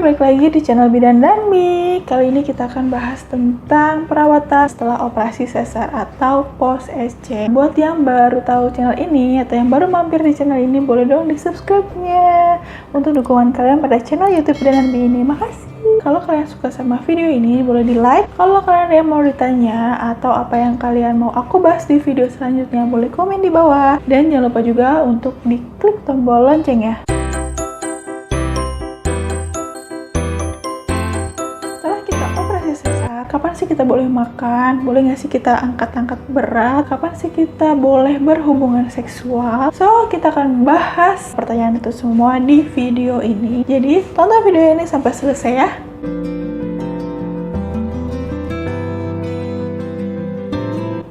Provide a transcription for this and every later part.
balik lagi di channel Bidan dan Mi. Kali ini kita akan bahas tentang perawatan setelah operasi sesar atau post SC. Buat yang baru tahu channel ini atau yang baru mampir di channel ini, boleh dong di subscribe-nya untuk dukungan kalian pada channel YouTube Bidan dan Mi ini. Makasih. Kalau kalian suka sama video ini, boleh di like. Kalau kalian ada yang mau ditanya atau apa yang kalian mau aku bahas di video selanjutnya, boleh komen di bawah. Dan jangan lupa juga untuk diklik tombol lonceng ya. Kapan sih kita boleh makan? Boleh nggak sih kita angkat-angkat berat? Kapan sih kita boleh berhubungan seksual? So, kita akan bahas pertanyaan itu semua di video ini. Jadi, tonton video ini sampai selesai ya.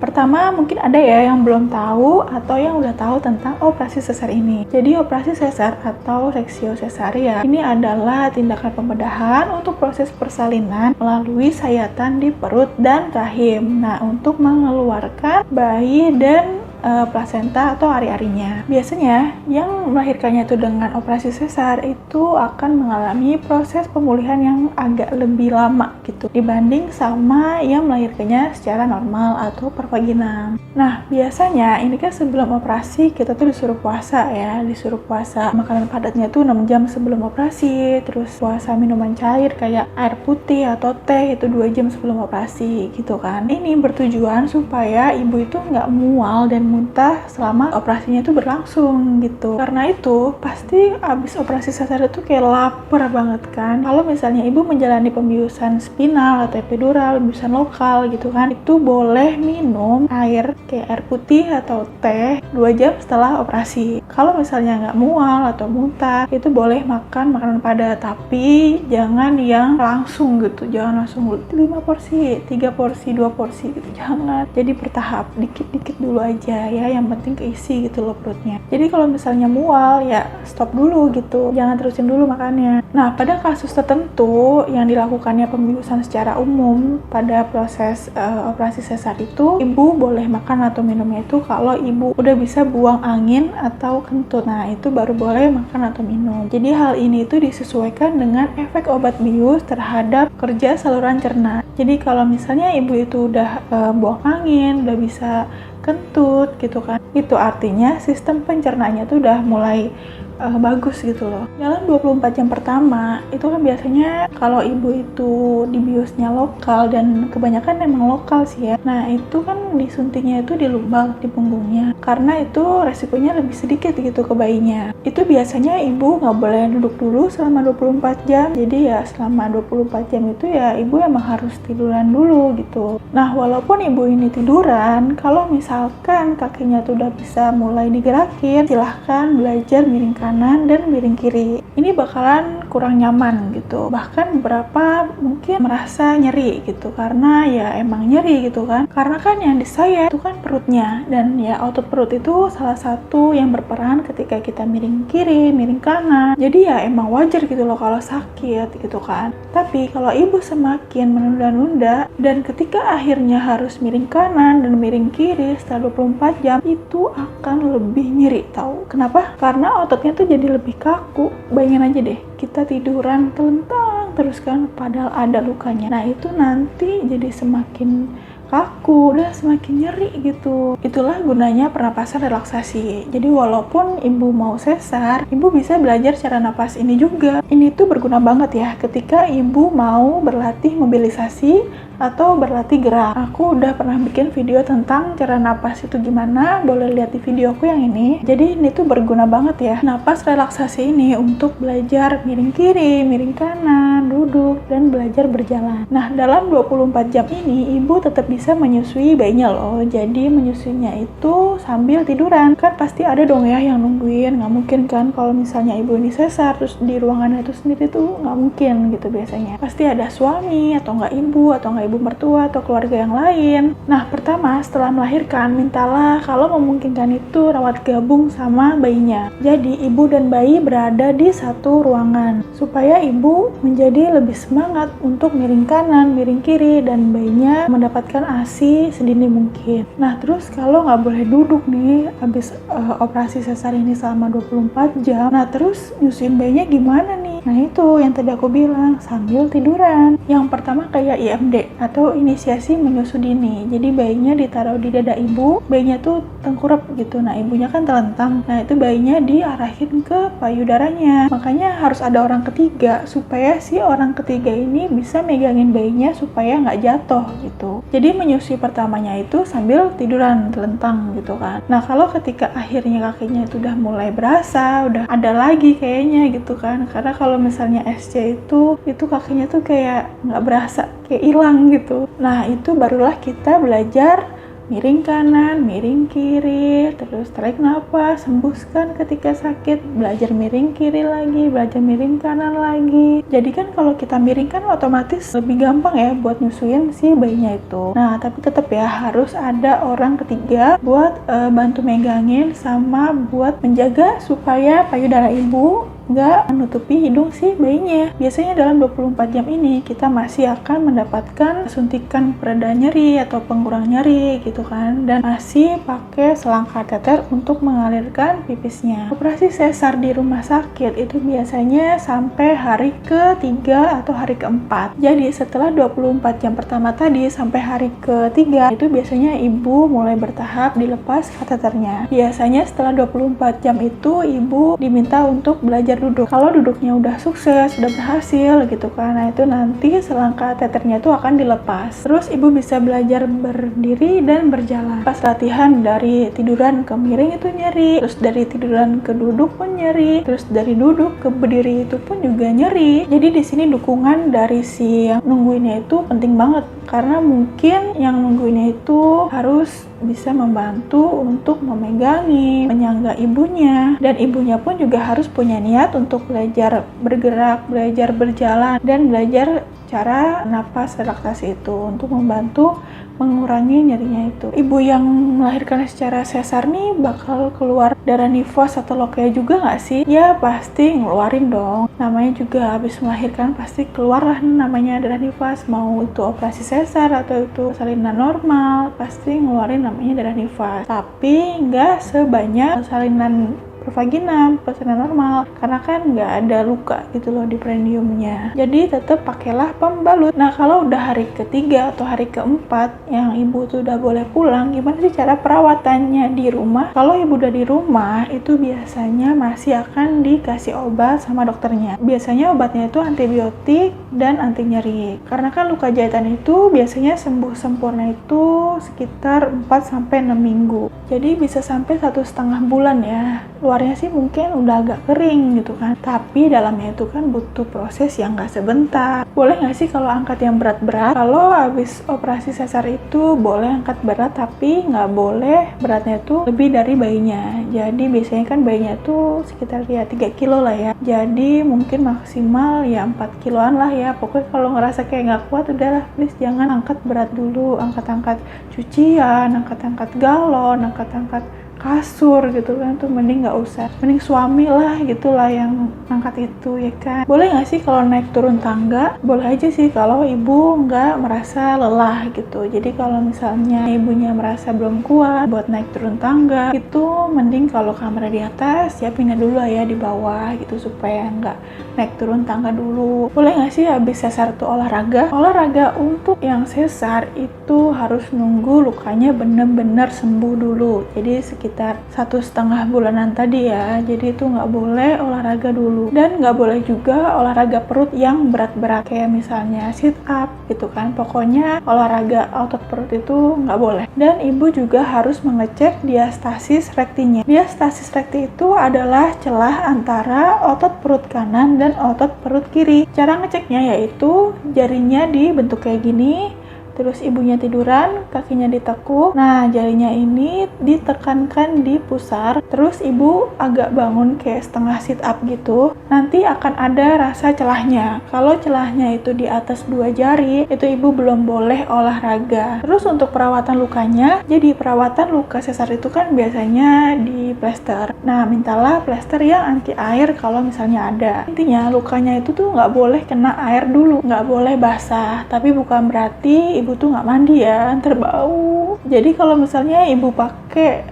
Pertama, mungkin ada ya yang belum tahu atau yang udah tahu tentang operasi sesar ini. Jadi, operasi sesar atau seksio sesaria ini adalah tindakan pembedahan untuk proses persalinan melalui sayatan di perut dan rahim. Nah, untuk mengeluarkan bayi dan plasenta atau ari-arinya. Biasanya yang melahirkannya itu dengan operasi sesar itu akan mengalami proses pemulihan yang agak lebih lama gitu dibanding sama yang melahirkannya secara normal atau pervaginam. Nah, biasanya ini kan sebelum operasi kita tuh disuruh puasa ya, disuruh puasa makanan padatnya tuh 6 jam sebelum operasi, terus puasa minuman cair kayak air putih atau teh itu 2 jam sebelum operasi gitu kan. Ini bertujuan supaya ibu itu nggak mual dan muntah selama operasinya itu berlangsung gitu. Karena itu pasti abis operasi sesar itu kayak lapar banget kan. Kalau misalnya ibu menjalani pembiusan spinal atau epidural, pembiusan lokal gitu kan, itu boleh minum air kayak air putih atau teh 2 jam setelah operasi. Kalau misalnya nggak mual atau muntah, itu boleh makan makanan padat, tapi jangan yang langsung gitu, jangan langsung 5 porsi, 3 porsi, 2 porsi gitu, jangan. Jadi bertahap, dikit-dikit dulu aja ya, yang penting keisi gitu loh perutnya. Jadi kalau misalnya mual ya stop dulu gitu, jangan terusin dulu makannya. Nah, pada kasus tertentu yang dilakukannya pembiusan secara umum pada proses operasi sesar itu, ibu boleh makan atau minumnya itu kalau ibu udah bisa buang angin atau kentut. Nah, itu baru boleh makan atau minum. Jadi hal ini itu disesuaikan dengan efek obat bius terhadap kerja saluran cerna. Jadi kalau misalnya ibu itu udah buang angin, udah bisa kentut gitu kan, itu artinya sistem pencernaannya tuh udah mulai bagus gitu loh. Dalam 24 jam pertama itu kan biasanya kalau ibu itu dibiusnya lokal, dan kebanyakan emang lokal sih ya. Nah, itu kan disuntiknya itu di lubang di punggungnya, karena itu resikonya lebih sedikit gitu ke bayinya. Itu biasanya ibu nggak boleh duduk dulu selama 24 jam. Jadi ya selama 24 jam itu ya ibu emang harus tiduran dulu gitu. Nah, walaupun ibu ini tiduran, kalau misalkan kakinya tuh udah bisa mulai digerakin, silahkan belajar miring kanan dan miring kiri. Ini bakalan kurang nyaman gitu. Bahkan beberapa mungkin merasa nyeri gitu, karena ya emang nyeri gitu kan. Karena kan yang disayat itu kan perutnya, dan ya otot perut itu salah satu yang berperan ketika kita miring kiri, miring kanan. Jadi ya emang wajar gitu loh kalau sakit gitu kan. Tapi kalau ibu semakin menunda-nunda dan ketika akhirnya harus miring kanan dan miring kiri setelah 24 jam, itu akan lebih nyeri tahu. Kenapa? Karena ototnya tuh jadi lebih kaku. Bayangin aja deh, kita tiduran telentang terus kan, padahal ada lukanya. Nah, itu nanti jadi semakin kaku dan semakin nyeri gitu. Itulah gunanya pernapasan relaksasi. Jadi walaupun ibu mau sesar, ibu bisa belajar cara napas ini juga. Ini tuh berguna banget ya ketika ibu mau berlatih mobilisasi atau berlatih gerak. Aku udah pernah bikin video tentang cara napas itu gimana, boleh lihat di videoku yang ini. Jadi ini tuh berguna banget ya, napas relaksasi ini untuk belajar miring kiri, miring kanan, duduk, dan belajar berjalan. Nah, dalam 24 jam ini ibu tetap bisa menyusui bayinya loh. Jadi menyusuinya itu sambil tiduran. Kan pasti ada dong ya yang nungguin, nggak mungkin kan kalau misalnya ibu ini sesar terus di ruangannya itu sendiri tuh nggak mungkin gitu biasanya. Pasti ada suami atau nggak ibu atau nggak ibu mertua atau keluarga yang lain. Nah, pertama setelah melahirkan, mintalah kalau memungkinkan itu rawat gabung sama bayinya. Jadi ibu dan bayi berada di satu ruangan supaya ibu menjadi lebih semangat untuk miring kanan, miring kiri, dan bayinya mendapatkan menggunakan ASI sedini mungkin. Nah, terus kalau nggak boleh duduk nih habis operasi sesar ini selama 24 jam, nah terus nyusuin bayinya gimana nih? Nah, itu yang tadi aku bilang, sambil tiduran. Yang pertama kayak IMD atau inisiasi menyusu dini. Jadi bayinya ditaruh di dada ibu, bayinya tuh tengkurap gitu. Nah, ibunya kan telentang. Nah, itu bayinya diarahin ke payudaranya. Makanya harus ada orang ketiga supaya si orang ketiga ini bisa megangin bayinya supaya nggak jatuh gitu. Jadi menyusui pertamanya itu sambil tiduran telentang gitu kan. Nah, kalau ketika akhirnya kakinya itu udah mulai berasa, udah ada lagi kayaknya gitu kan. Karena kalau misalnya SC itu kakinya tuh kayak nggak berasa, kayak hilang gitu. Nah, itu barulah kita belajar miring kanan, miring kiri, terus tarik nafas, hembuskan ketika sakit, belajar miring kiri lagi, belajar miring kanan lagi. Jadi kan kalau kita miring kan otomatis lebih gampang ya buat nyusuin si bayinya itu. Nah, tapi tetap ya harus ada orang ketiga buat bantu megangin sama buat menjaga supaya payudara ibu nggak menutupi hidung si bayinya. Biasanya dalam 24 jam ini kita masih akan mendapatkan suntikan pereda nyeri atau pengurang nyeri gitu kan, dan masih pakai selang kateter untuk mengalirkan pipisnya. Operasi sesar di rumah sakit itu biasanya sampai hari ke-3 atau hari ke-4. Jadi setelah 24 jam pertama tadi sampai hari ke-3 itu biasanya ibu mulai bertahap dilepas kateternya. Biasanya setelah 24 jam itu ibu diminta untuk belajar duduk. Kalau duduknya udah sukses, udah berhasil gitu kan, nah itu nanti selang kateternya itu akan dilepas. Terus ibu bisa belajar berdiri dan berjalan. Pas latihan dari tiduran ke miring itu nyeri, terus dari tiduran ke duduk pun nyeri, terus dari duduk ke berdiri itu pun juga nyeri. Jadi di sini dukungan dari si yang nungguinnya itu penting banget, karena mungkin yang nungguinnya itu harus bisa membantu untuk memegangi, menyangga ibunya, dan ibunya pun juga harus punya niat untuk belajar bergerak, belajar berjalan, dan belajar cara napas relaksasi itu untuk membantu mengurangi nyerinya itu. Ibu yang melahirkan secara sesar nih bakal keluar darah nifas atau lokea juga nggak sih? Ya pasti ngeluarin dong. Namanya juga habis melahirkan pasti keluar lah namanya darah nifas. Mau itu operasi sesar atau itu salinan normal, pasti ngeluarin namanya darah nifas. Tapi nggak sebanyak salinan vagina, persalinan normal, karena kan nggak ada luka gitu loh di perineumnya. Jadi tetap pakailah pembalut. Nah, kalau udah hari ke-3 atau hari ke-4 yang ibu tuh udah boleh pulang, gimana sih cara perawatannya di rumah? Kalau ibu udah di rumah, itu biasanya masih akan dikasih obat sama dokternya. Biasanya obatnya itu antibiotik dan anti nyeri. Karena kan luka jahitan itu biasanya sembuh sempurna itu sekitar 4-6 minggu. Jadi bisa sampai 1,5 bulan ya. Luarnya sih mungkin udah agak kering gitu kan, tapi dalamnya itu kan butuh proses yang gak sebentar. Boleh gak sih kalau angkat yang berat-berat? Kalau habis operasi sesar itu boleh angkat berat, tapi gak boleh beratnya itu lebih dari bayinya. Jadi biasanya kan bayinya itu sekitar ya 3 kilo lah ya, jadi mungkin maksimal ya 4 kiloan lah ya. Pokoknya kalau ngerasa kayak gak kuat, udahlah please jangan angkat berat dulu. Angkat-angkat cucian, angkat-angkat galon, angkat-angkat kasur gitu kan, tuh mending nggak usah, mending suami lah gitulah yang angkat itu ya kan. Boleh nggak sih kalau naik turun tangga? Boleh aja sih kalau ibu nggak merasa lelah gitu. Jadi kalau misalnya ibunya merasa belum kuat buat naik turun tangga, itu mending kalau kamar di atas siapinnya dulu ya di bawah gitu supaya nggak naik turun tangga dulu. Boleh nggak sih habis sesar tuh olahraga? Olahraga untuk yang sesar itu harus nunggu lukanya bener-bener sembuh dulu. Jadi sekitar 1,5 bulanan tadi ya, jadi itu nggak boleh olahraga dulu, dan nggak boleh juga olahraga perut yang berat-berat kayak misalnya sit up gitu kan. Pokoknya olahraga otot perut itu nggak boleh. Dan ibu juga harus mengecek diastasis rektinya. Diastasis rekti itu adalah celah antara otot perut kanan dan otot perut kiri. Cara ngeceknya yaitu jarinya dibentuk kayak gini, terus ibunya tiduran, kakinya ditekuk. Nah, jarinya ini ditekankan di pusar, terus ibu agak bangun kayak setengah sit up gitu. Nanti akan ada rasa celahnya. Kalau celahnya itu di atas 2 jari, itu ibu belum boleh olahraga. Terus untuk perawatan lukanya, jadi perawatan luka sesar itu kan biasanya di plester. Nah, mintalah plester yang anti air kalau misalnya ada. Intinya lukanya itu tuh nggak boleh kena air dulu, nggak boleh basah. Tapi bukan berarti ibu tuh nggak mandi ya, ntar bau. Jadi kalau misalnya ibu pakai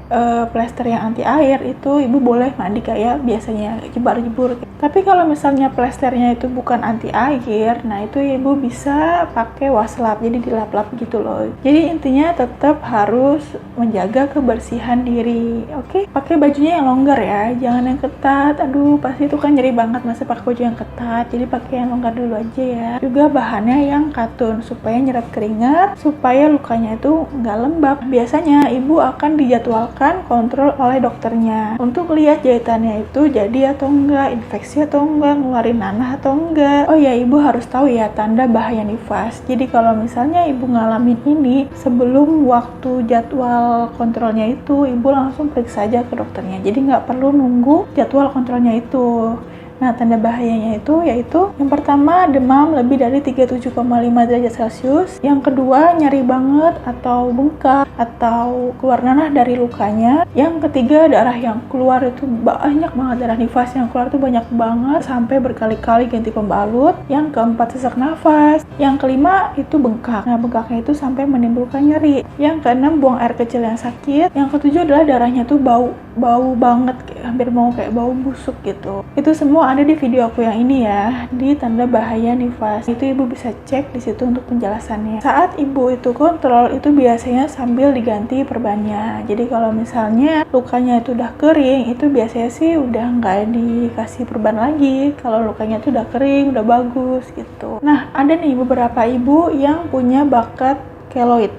plester yang anti air, itu ibu boleh mandi kayak biasanya, jebar-jebur. Tapi kalau misalnya plesternya itu bukan anti air, nah itu ibu bisa pakai waslap, jadi dilap-lap gitu loh. Jadi intinya tetap harus menjaga kebersihan diri. Oke, pakai bajunya yang longgar ya, jangan yang ketat. Aduh, pasti itu kan nyeri banget masa pakai baju yang ketat. Jadi pakai yang longgar dulu aja ya. Juga bahannya yang katun supaya nyerap keringat, supaya lukanya itu nggak lembab. Biasanya ibu akan dijadwalkan kontrol oleh dokternya untuk lihat jahitannya itu jadi atau enggak, infeksi atau enggak, ngeluarin nanah atau enggak. Oh ya, ibu harus tahu ya tanda bahaya nifas. Jadi kalau misalnya ibu ngalamin ini, sebelum waktu jadwal kontrolnya itu, ibu langsung periksa aja ke dokternya. Jadi nggak perlu nunggu jadwal kontrolnya itu. Nah, tanda bahayanya itu yaitu yang pertama, demam lebih dari 37,5 derajat Celcius. Yang kedua, nyeri banget atau bengkak atau keluar nanah dari lukanya. Yang ketiga, darah yang keluar itu banyak banget, darah nifas yang keluar itu banyak banget sampai berkali-kali ganti pembalut. Yang keempat, sesak nafas. Yang kelima, itu bengkak. Nah, bengkaknya itu sampai menimbulkan nyeri. Yang keenam, buang air kecil yang sakit. Yang ketujuh adalah darahnya tuh bau banget, hampir mau kayak bau busuk gitu. Itu semua ada di video aku yang ini ya, di tanda bahaya nifas. Itu ibu bisa cek di situ untuk penjelasannya. Saat ibu itu kontrol, itu biasanya sambil diganti perbannya. Jadi kalau misalnya lukanya itu udah kering, itu biasanya sih udah nggak dikasih perban lagi. Kalau lukanya itu udah kering, udah bagus gitu. Nah, ada nih beberapa ibu yang punya bakat keloid.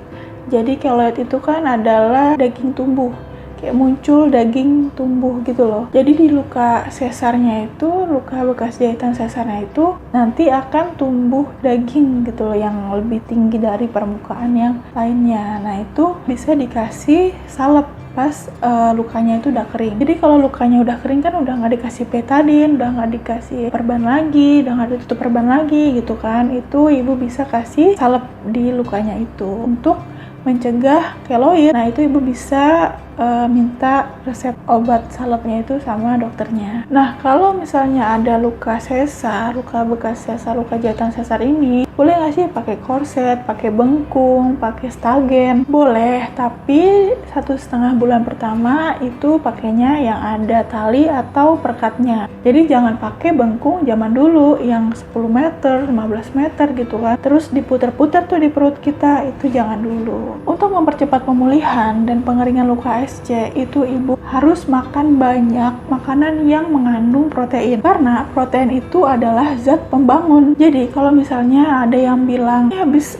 Jadi keloid itu kan adalah daging tumbuh, kayak muncul daging tumbuh gitu loh. Jadi di luka sesarnya itu, luka bekas jahitan sesarnya itu nanti akan tumbuh daging gitu loh yang lebih tinggi dari permukaan yang lainnya. Nah, itu bisa dikasih salep pas lukanya itu udah kering. Jadi kalau lukanya udah kering kan udah nggak dikasih betadine, udah nggak dikasih perban lagi, udah nggak ditutup perban lagi gitu kan. Itu ibu bisa kasih salep di lukanya itu untuk mencegah keloid. Nah, itu ibu bisa minta resep obat salepnya itu sama dokternya. Nah, kalau misalnya ada luka sesar, luka bekas sesar, luka jahitan sesar ini, boleh nggak sih pakai korset, pakai bengkung, pakai stagen? Boleh, tapi 1,5 bulan pertama itu pakainya yang ada tali atau perkatnya. Jadi jangan pakai bengkung zaman dulu yang 10 meter, 15 meter gitu kan. Terus diputer-puter tuh di perut kita, itu jangan dulu. Untuk mempercepat pemulihan dan pengeringan luka SC, itu ibu harus makan banyak makanan yang mengandung protein, karena protein itu adalah zat pembangun. Jadi kalau misalnya ada yang bilang habis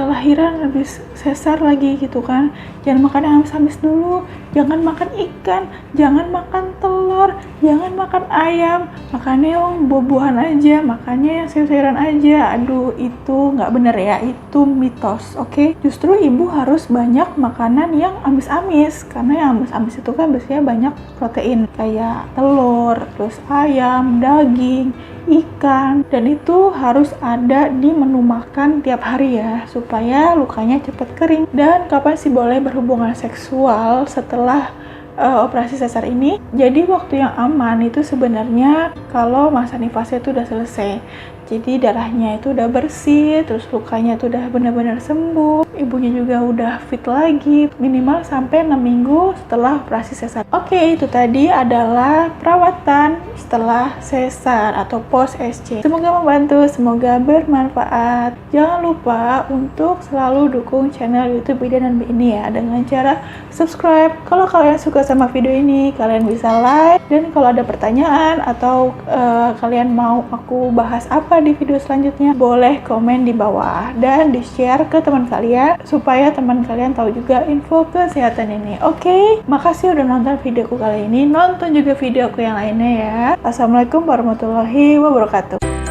lahiran, habis sesar lagi gitu kan, jangan makan yang amis-amis dulu, jangan makan ikan, jangan makan telur, jangan makan ayam, makannya yang buah-buahan aja, makannya yang sayur-sayuran aja. Aduh, itu nggak bener ya, itu mitos. Oke, justru ibu harus banyak makanan yang amis-amis, karena yang amis-amis itu kan biasanya banyak protein kayak telur, terus ayam, daging, ikan, dan itu harus ada di menu makan tiap hari ya, supaya lukanya cepat kering. Dan kapan sih boleh berhubungan seksual setelah operasi sesar ini? Jadi waktu yang aman itu sebenarnya kalau masa nifasnya itu udah selesai. Jadi darahnya itu udah bersih, terus lukanya itu udah benar-benar sembuh, ibunya juga udah fit lagi, minimal sampai 6 minggu setelah operasi sesar. Oke, itu tadi adalah perawatan setelah sesar atau post SC. Semoga membantu, semoga bermanfaat. Jangan lupa untuk selalu dukung channel YouTube Ida dan Bi ini ya, dengan cara subscribe. Kalau kalian suka sama video ini, kalian bisa like, dan kalau ada pertanyaan atau kalian mau aku bahas apa di video selanjutnya, boleh komen di bawah dan di-share ke teman kalian supaya teman kalian tahu juga info kesehatan ini. Oke, makasih udah nonton videoku kali ini. Nonton juga videoku yang lainnya ya. Assalamualaikum warahmatullahi wabarakatuh.